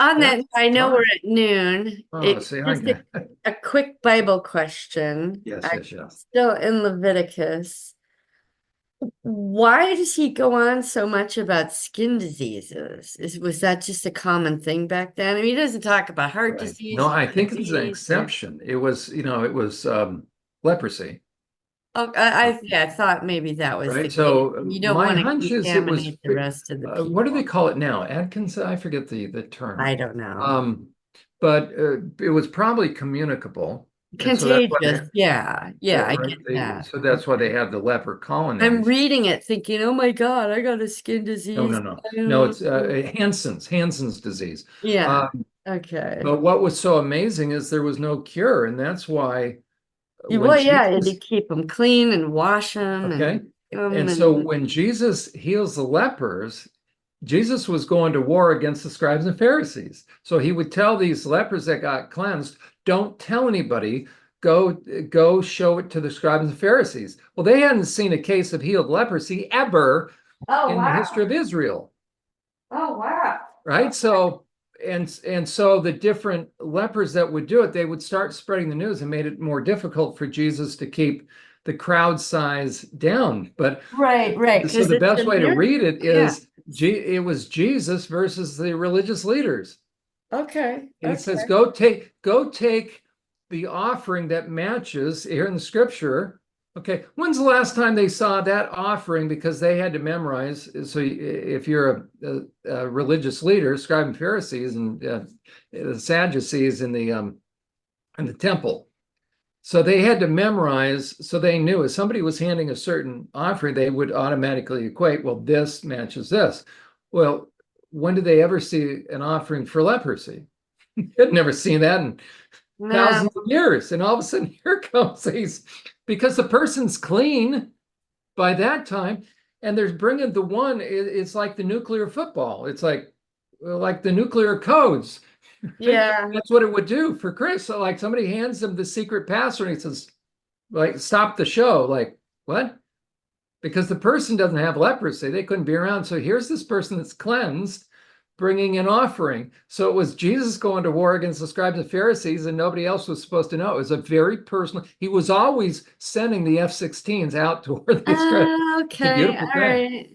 On that, That's I know we're fun. at noon. Oh, It's see, I just got a quick Bible question. yes, I'm yes, yes. still in Leviticus. Why does he go on so much about skin diseases? Was that just a common thing back then? I mean, he doesn't talk about heart Right. No, disease, I think it's an diabetes, or exception. It was, it was leprosy, oh, yeah, I thought maybe that was the right? case. So You don't my want to hunch is it was, contaminate the rest of the what do they people. call it now? Atkins? I forget the term. I don't know. Um, but it was probably communicable, and so that's why Contagious. Yeah, yeah, I right. get that. So that's why they Okay. have the leper I'm colonies. reading it thinking, oh my God, I got a skin No, disease. no, no, I no. don't It's know. Hansen's disease. Yeah. Um, Okay. but what was so amazing is there was no cure, and that's why when Well, yeah, and to Jesus, keep them clean and wash them okay, and so and when Jesus heals the lepers, Jesus was going to war against the scribes and Pharisees. So he would tell these lepers that got cleansed, don't tell anybody, go show it to the scribes and Pharisees. Well, they hadn't seen a case of healed leprosy ever oh in the wow. history of Israel, Oh wow. right? So and so the different lepers that would do it, they would start spreading the news and made it more difficult for Jesus to keep the crowd size down. But Right, right. so Because the it's best a way to miracle. read it Yeah. is it was Jesus versus the religious leaders. Okay. And it says, Okay. go take the offering that matches here in the scripture. Okay, when's the last time they saw that offering because they had to memorize? So if you're a religious leader, scribe and Pharisees and the Sadducees in the temple, so they had to memorize. So they knew if somebody was handing a certain offering, they would automatically equate. Well, this matches this. Well, when did they ever see an offering for leprosy? I'd never seen that in No. thousands of years. And all of a sudden, here comes these because the person's clean by that time, and they're bringing the one. It's like the nuclear football. It's like the nuclear codes. Right? Yeah. That's what it would do for Chris. So like somebody hands him the secret password, and he says, like, stop the show. Like, what? Because the person doesn't have leprosy. They couldn't be around. So here's this person that's cleansed, bringing an offering. So it was Jesus going to war against the scribes and Pharisees, and nobody else was supposed to know. It was a very personal. He was always sending the F-16s out to where these scribes. It's a Okay. beautiful All thing. right.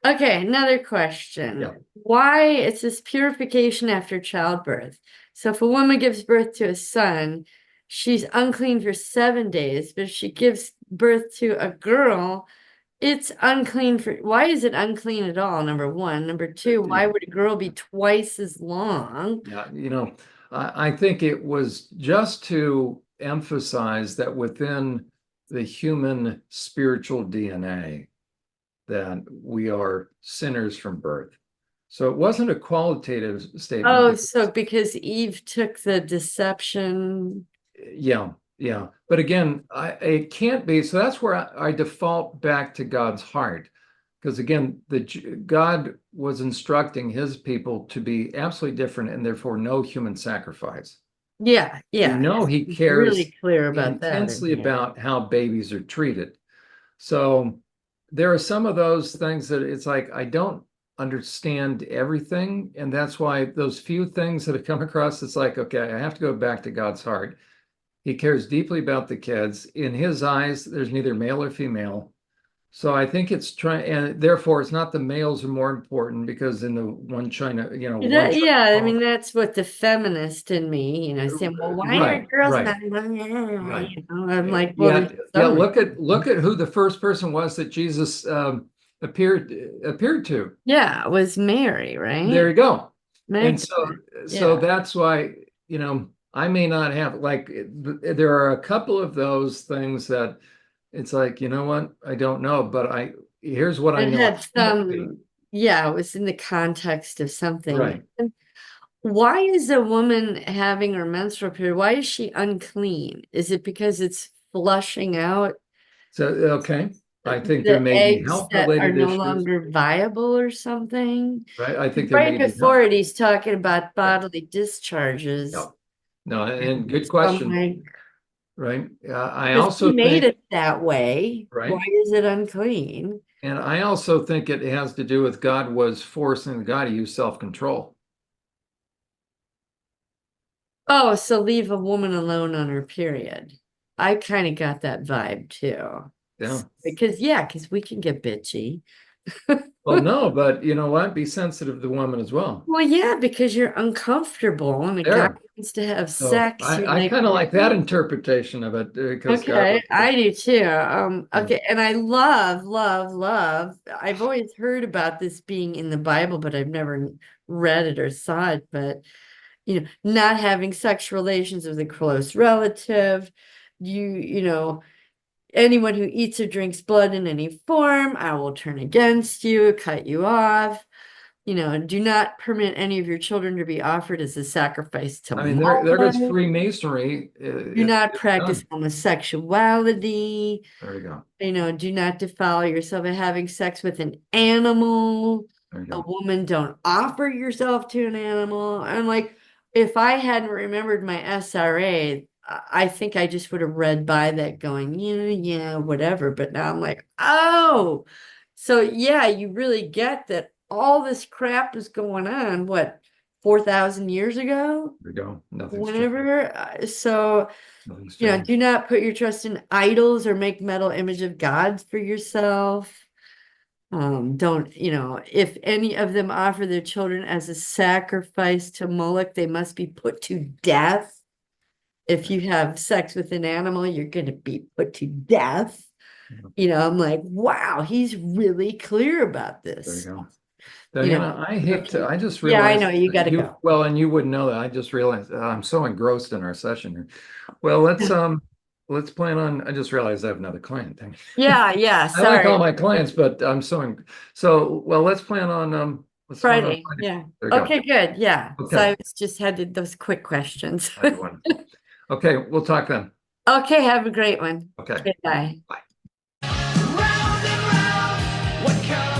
Okay. Another question. Yeah. Why it says purification after childbirth? So if a woman gives birth to a son, she's unclean for 7 days, but if she gives birth to a girl, it's unclean for, why is it unclean at all? Number one. Number two, why would a girl be twice as long? Yeah. I think it was just to emphasize that within the human spiritual DNA, that we are sinners from birth. So it wasn't a qualitative statement Oh, because, so because Eve took the deception. yeah, yeah. But again, it can't be. So that's where I default back to God's heart. Because again, God was instructing his people to be absolutely different and therefore no human sacrifice. Yeah, We yeah. know he It's cares really clear about that in intensely here. about how babies are treated. So there are some of those things that it's like I don't understand everything. And that's why those few things that have come across, it's like, okay, I have to go back to God's heart. He cares deeply about the kids. In his eyes, there's neither male or female. So I think it's trying, and therefore it's not the males are more important because in the one China, one China. Yeah, I mean that's what the feminist in me, saying, well, why are Right, girls right, not, right. I'm like, well, Yeah, there's yeah. some Look at who the first person was that Jesus appeared to. yeah, it was Mary, There right? you go. And Magdalene. so Yeah. that's why, I may not have like there are a couple of those things that it's like, you know what? I don't know, but here's what I It know. had some, yeah, it was in the context of something. Right. Why is a woman having her menstrual period? Why is she unclean? Is it because it's flushing out So okay. I think there the may be eggs health that are related no issues, longer viable or something? right? I think there Right may be health. before it, he's talking about Yeah. bodily discharges. No. No, and And good so I'm question, like, right? I because he also made think, it that way, why right? is it unclean? And I also think it has to do with God was forcing the guy to use self-control. Oh, so leave a woman alone on her period. I kind of got that vibe too. Yeah. Because we can get bitchy. Well, no, but you know what? Be sensitive to the woman as well. Well, yeah, because you're uncomfortable and a guy There. wants to have So sex. You're I like, kind of like that interpretation of it because God, okay, I do too. yeah. Okay, and I love, love, love. I've always heard about this being in the Bible, but I've never read it or saw it. But not having sexual relations with a close relative, anyone who eats or drinks blood in any form, I will turn against you, cut you off. Do not permit any of your children to be offered as a sacrifice to I mean, there is Moloch. Freemasonry. Do not It's practice done. homosexuality. There you go. Do not defile yourself by having sex with an animal. There you A go. woman, don't offer yourself to an animal. I'm like, if I hadn't remembered my SRA, I think I just would have read by that going, yeah, yeah, whatever. But now I'm like, oh, so yeah, you really get that all this crap is going on, what, 4,000 years ago? There you go. Nothing's changed. Whenever. So Nothing's changed. do not put your trust in idols or make metal image of gods for yourself. Don't, if any of them offer their children as a sacrifice to Moloch, they must be put to death. If you have sex with an animal, you're going to be put to death. I'm like, wow, he's really clear about There you this. go. You know, Diana, I hate to, I just yeah, I realized know you got that to go. well, and you wouldn't know that. I just realized I'm so engrossed in our session here. Well, let's plan on, I just realized I have another client thing. Yeah, yeah, I like all sorry. my clients, but I'm so well, let's plan on Friday. Friday. Yeah. There you go. Okay, good. Yeah. So Okay. I was just had those quick questions. Have one. Okay, we'll talk then. Okay, have a great one. Okay. Okay, bye. Bye. Round and round, what comes